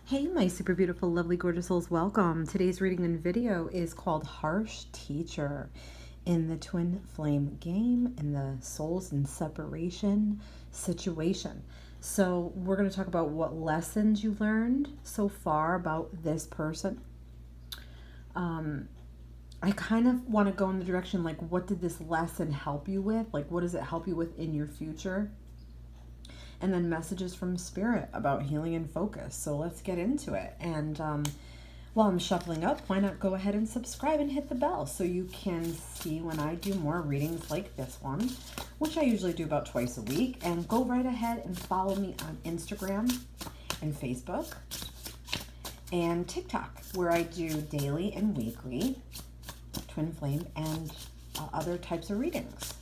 Hey, my super beautiful, lovely, gorgeous souls, welcome. Today's reading and video is called Harsh Teacher in the Twin Flame game in the Souls in Separation situation. So, we're going to talk about what lessons you learned so far about this person. I kind of want to go in the direction like, what did this lesson help you with? Like, what does it help you with in your future? And then messages from spirit about healing and focus. So let's get into it. And while I'm shuffling up, why not go ahead and subscribe and hit the bell so you can see when I do more readings like this one, which I usually do about twice a week. And go right ahead and follow me on Instagram and Facebook and TikTok, where I do daily and weekly twin flame and other types of readings.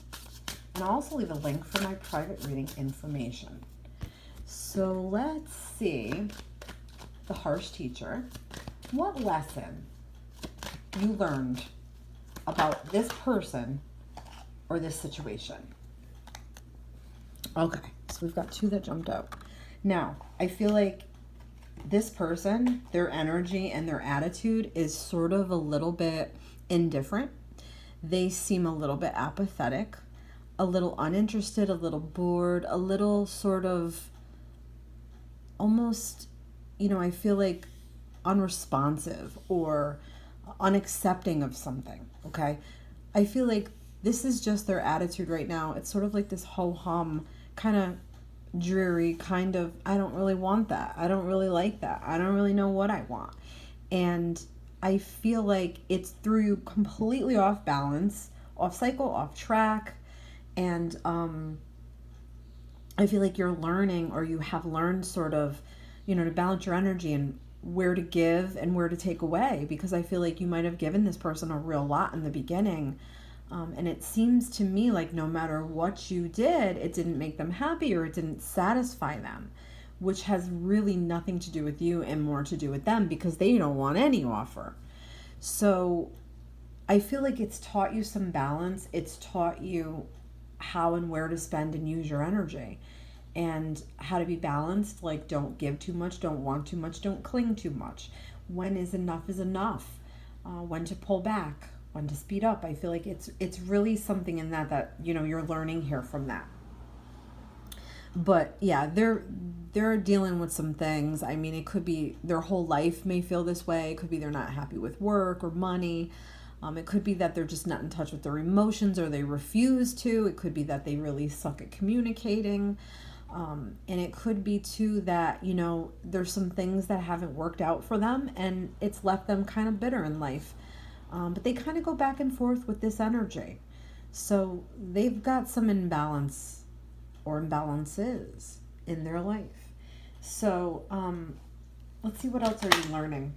And I'll also leave a link for my private reading information. So let's see, the Harsh Teacher. What lesson you learned about this person or this situation? Okay, so we've got two that jumped out. Now, I feel like this person, their energy and their attitude is sort of a little bit indifferent. They seem a little bit apathetic, a little uninterested, a little bored, a little sort of almost, I feel like unresponsive or unaccepting of something, okay? I feel like this is just their attitude right now. It's sort of like this ho-hum, kind of dreary, kind of, I don't really want that. I don't really like that. I don't really know what I want. And I feel like it's threw you completely off balance, off cycle, off track. And I feel like you're learning, or you have learned sort of, to balance your energy and where to give and where to take away, because I feel like you might have given this person a real lot in the beginning. And it seems to me like no matter what you did, it didn't make them happy or it didn't satisfy them, which has really nothing to do with you and more to do with them, because they don't want any offer. So I feel like it's taught you some balance. It's taught you how and where to spend and use your energy, and how to be balanced. Like, don't give too much, don't want too much, don't cling too much. When is enough, when to pull back, when to speed up. I feel like it's really something in that you're learning here from that. But yeah, they're dealing with some things. I mean, it could be their whole life may feel this way. It could be they're not happy with work or money. It could be that they're just not in touch with their emotions, or they refuse to. It could be that they really suck at communicating. And it could be too that, there's some things that haven't worked out for them and it's left them kind of bitter in life. But they kind of go back and forth with this energy. So they've got some imbalance or imbalances in their life. So let's see, what else are you learning?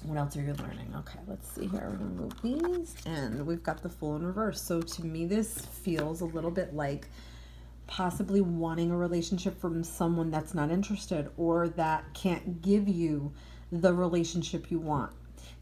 What else are you learning? Okay, let's see here. We're going to move these, and we've got the Fool in reverse. So to me, this feels a little bit like possibly wanting a relationship from someone that's not interested or that can't give you the relationship you want.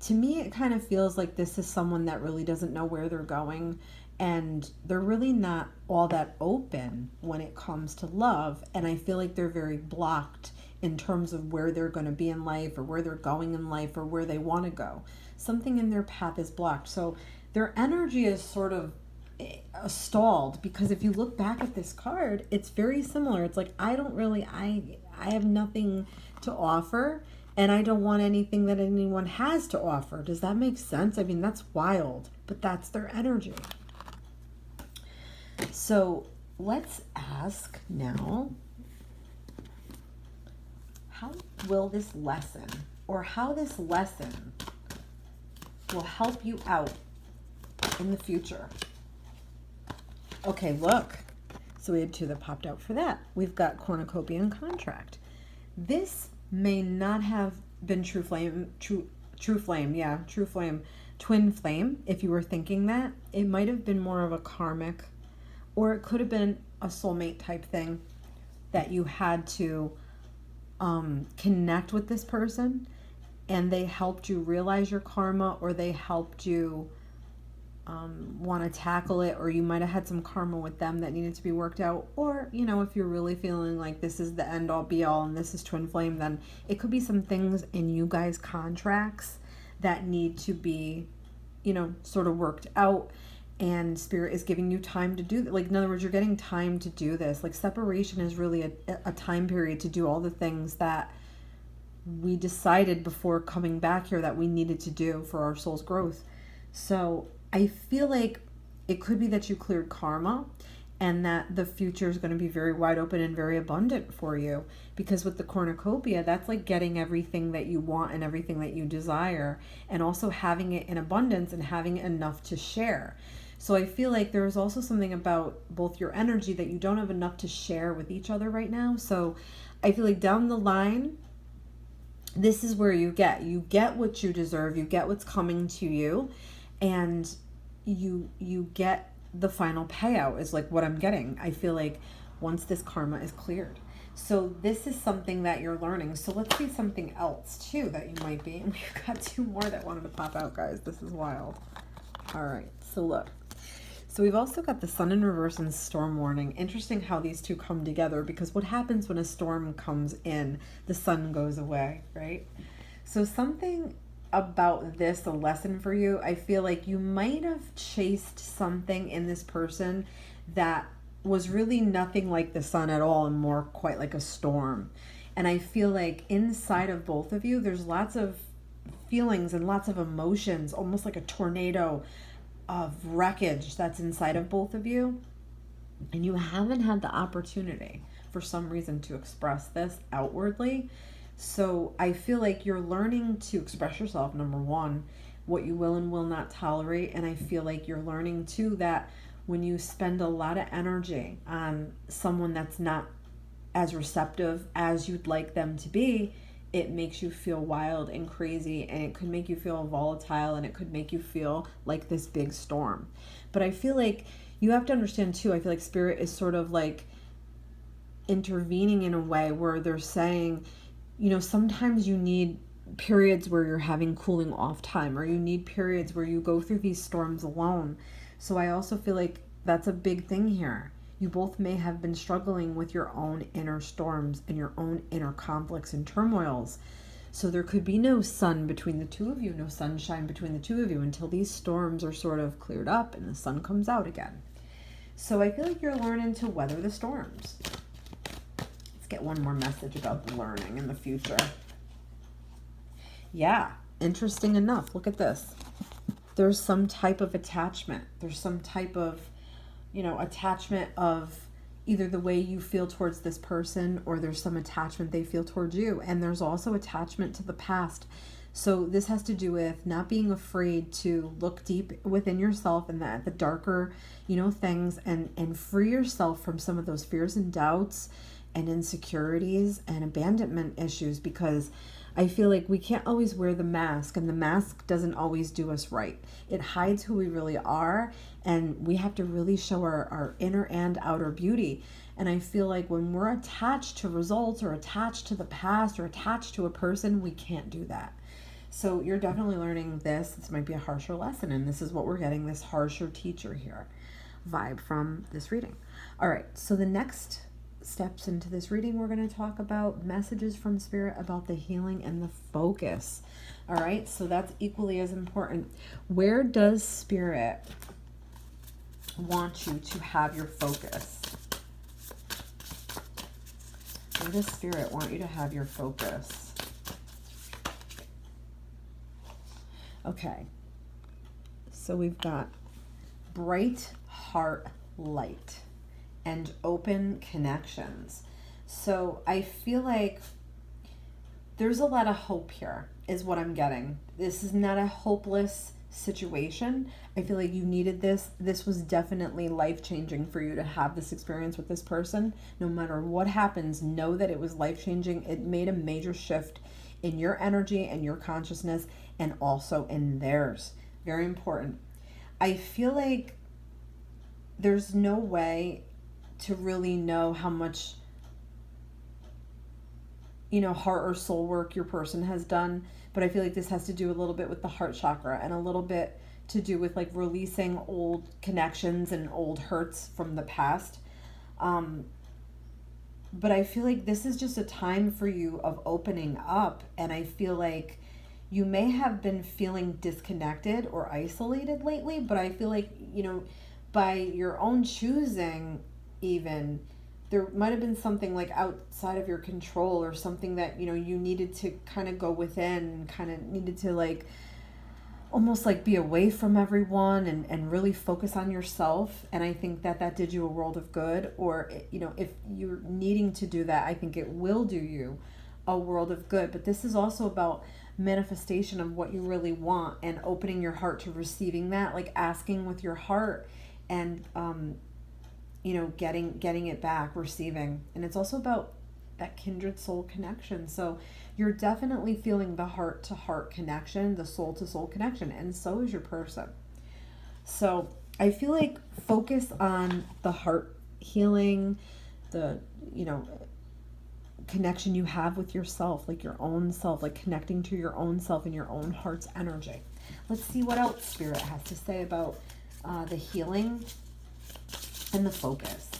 To me, it kind of feels like this is someone that really doesn't know where they're going, and they're really not all that open when it comes to love. And I feel like they're very blocked in terms of where they're going to be in life, or where they're going in life, or where they want to go. Something in their path is blocked. So their energy is sort of stalled, because if you look back at this card, it's very similar. It's like, I have nothing to offer, and I don't want anything that anyone has to offer. Does that make sense? I mean, that's wild, but that's their energy. So let's ask now, how will this lesson, or how this lesson will help you out in the future? Okay, look. So we had two that popped out for that. We've got cornucopia and contract. This may not have been true flame, twin flame. If you were thinking that, it might have been more of a karmic, or it could have been a soulmate type thing that you had to connect with this person, and they helped you realize your karma, or they helped you want to tackle it, or you might have had some karma with them that needed to be worked out. Or, you know, if you're really feeling like this is the end all be all and this is twin flame, then it could be some things in you guys' contracts that need to be, you know, sort of worked out. And spirit is giving you time to do that. Like, in other words, you're getting time to do this. Like, separation is really a time period to do all the things that we decided before coming back here that we needed to do for our soul's growth. So I feel like it could be that you cleared karma and that the future is going to be very wide open and very abundant for you. Because with the cornucopia, that's like getting everything that you want and everything that you desire, and also having it in abundance and having enough to share. So I feel like there's also something about both your energy that you don't have enough to share with each other right now. So I feel like down the line, this is where you get what you deserve, you get what's coming to you, and you get the final payout is like what I'm getting. I feel like once this karma is cleared. So this is something that you're learning. So let's see something else too that you might be. And we've got two more that wanted to pop out, guys. This is wild. All right, so look. So we've also got the sun in reverse and storm warning. Interesting how these two come together, because what happens when a storm comes in, the sun goes away, right? So something about this, a lesson for you, I feel like you might have chased something in this person that was really nothing like the sun at all and more quite like a storm. And I feel like inside of both of you, there's lots of feelings and lots of emotions, almost like a tornado of wreckage that's inside of both of you, and you haven't had the opportunity for some reason to express this outwardly. So I feel like you're learning to express yourself, number one, what you will and will not tolerate. And I feel like you're learning too that when you spend a lot of energy on someone that's not as receptive as you'd like them to be, it makes you feel wild and crazy, and it could make you feel volatile, and it could make you feel like this big storm. But I feel like you have to understand too, I feel like spirit is sort of like intervening in a way where they're saying, you know, sometimes you need periods where you're having cooling off time, or you need periods where you go through these storms alone. So I also feel like that's a big thing here. You both may have been struggling with your own inner storms and your own inner conflicts and turmoils. So there could be no sun between the two of you, no sunshine between the two of you until these storms are sort of cleared up and the sun comes out again. So I feel like you're learning to weather the storms. Let's get one more message about the learning in the future. Yeah, interesting enough. Look at this. There's some type of attachment. There's some type of, you know, attachment of either the way you feel towards this person, or there's some attachment they feel towards you. And there's also attachment to the past. So this has to do with not being afraid to look deep within yourself and the darker, you know, things, and free yourself from some of those fears and doubts and insecurities and abandonment issues, because I feel like we can't always wear the mask, and the mask doesn't always do us right. It hides who we really are, and we have to really show our inner and outer beauty. And I feel like when we're attached to results, or attached to the past, or attached to a person, we can't do that. So you're definitely learning this. This might be a harsher lesson, and this is what we're getting, this harsher teacher here vibe from this reading. All right, so the next steps into this reading, we're going to talk about messages from spirit about the healing and the focus. All right, so that's equally as important. Where does spirit want you to have your focus? Where does spirit want you to have your focus? Okay, so we've got bright heart light and open connections. So I feel like there's a lot of hope here, is what I'm getting. This is not a hopeless situation. I feel like you needed this. This was definitely life-changing for you to have this experience with this person. No matter what happens, know that it was life-changing. It made a major shift in your energy and your consciousness, and also in theirs. Very important. I feel like there's no way to really know how much, you know, heart or soul work your person has done, but I feel like this has to do a little bit with the heart chakra, and a little bit to do with like releasing old connections and old hurts from the past. But I feel like this is just a time for you of opening up. And I feel like you may have been feeling disconnected or isolated lately, but I feel like, by your own choosing, even, there might have been something like outside of your control, or something that, you needed to kind of go within, kind of needed to like almost like be away from everyone and really focus on yourself. And I think that did you a world of good. Or, if you're needing to do that, I think it will do you a world of good. But this is also about manifestation of what you really want, and opening your heart to receiving that, like asking with your heart, and getting it back, receiving. And it's also about that kindred soul connection. So you're definitely feeling the heart to heart connection, the soul to soul connection, and so is your person. So I feel like focus on the heart healing, the connection you have with yourself, like your own self, like connecting to your own self and your own heart's energy. Let's see what else Spirit has to say about the healing and the focus.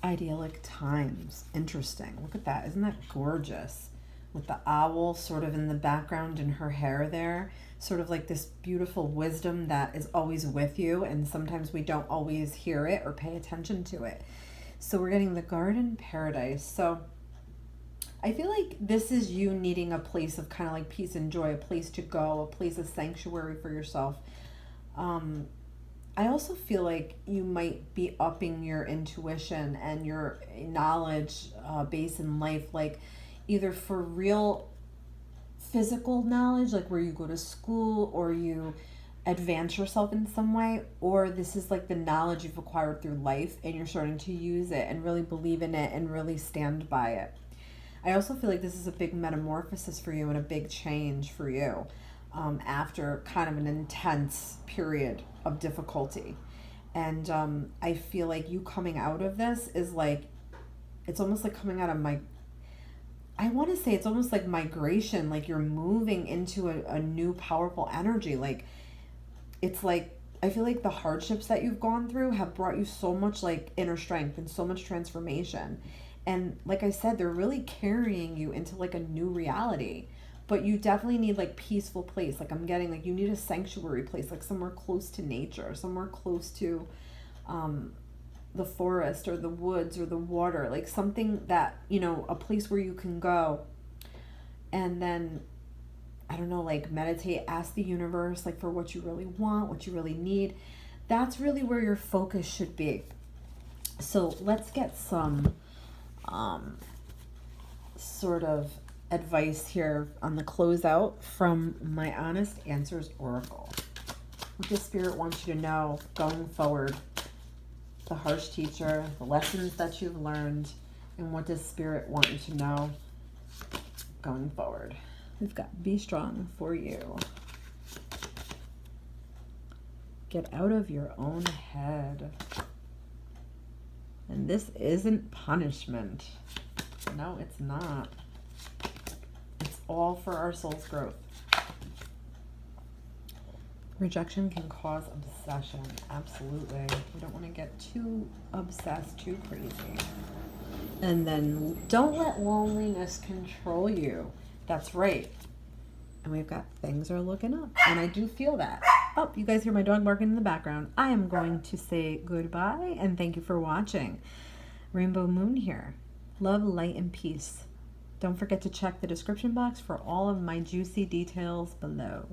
Idyllic times. Interesting. Look at that. Isn't that gorgeous? With the owl sort of in the background and her hair there. Sort of like this beautiful wisdom that is always with you, and sometimes we don't always hear it or pay attention to it. So we're getting the garden paradise. So I feel like this is you needing a place of kind of like peace and joy, a place to go, a place of sanctuary for yourself. I also feel like you might be upping your intuition and your knowledge base in life, like either for real physical knowledge, like where you go to school or you advance yourself in some way, or this is like the knowledge you've acquired through life and you're starting to use it and really believe in it and really stand by it. I also feel like this is a big metamorphosis for you and a big change for you after kind of an intense period of difficulty. And I feel like you coming out of this is like, it's almost like coming out of I want to say it's almost like migration, like you're moving into a new powerful energy. Like, it's like, I feel like the hardships that you've gone through have brought you so much like inner strength and so much transformation. And like I said, they're really carrying you into like a new reality. But you definitely need like peaceful place. Like I'm getting like you need a sanctuary place, like somewhere close to nature, somewhere close to the forest or the woods or the water, like something that, a place where you can go and then, I don't know, like meditate, ask the universe like for what you really want, what you really need. That's really where your focus should be. So let's get some sort of advice here on the closeout from my Honest Answers Oracle. What does Spirit want you to know going forward? The harsh teacher, the lessons that you've learned, and what does Spirit want you to know going forward? We've got be strong for you. Get out of your own head. And this isn't punishment. No, it's not. It's all for our soul's growth. Rejection can cause obsession. Absolutely. We don't want to get too obsessed, too crazy. And then don't let loneliness control you. That's right. And we've got things are looking up. And I do feel that. Oh, you guys hear my dog barking in the background. I am going to say goodbye and thank you for watching. Rainbow Moon here. Love, light, and peace. Don't forget to check the description box for all of my juicy details below.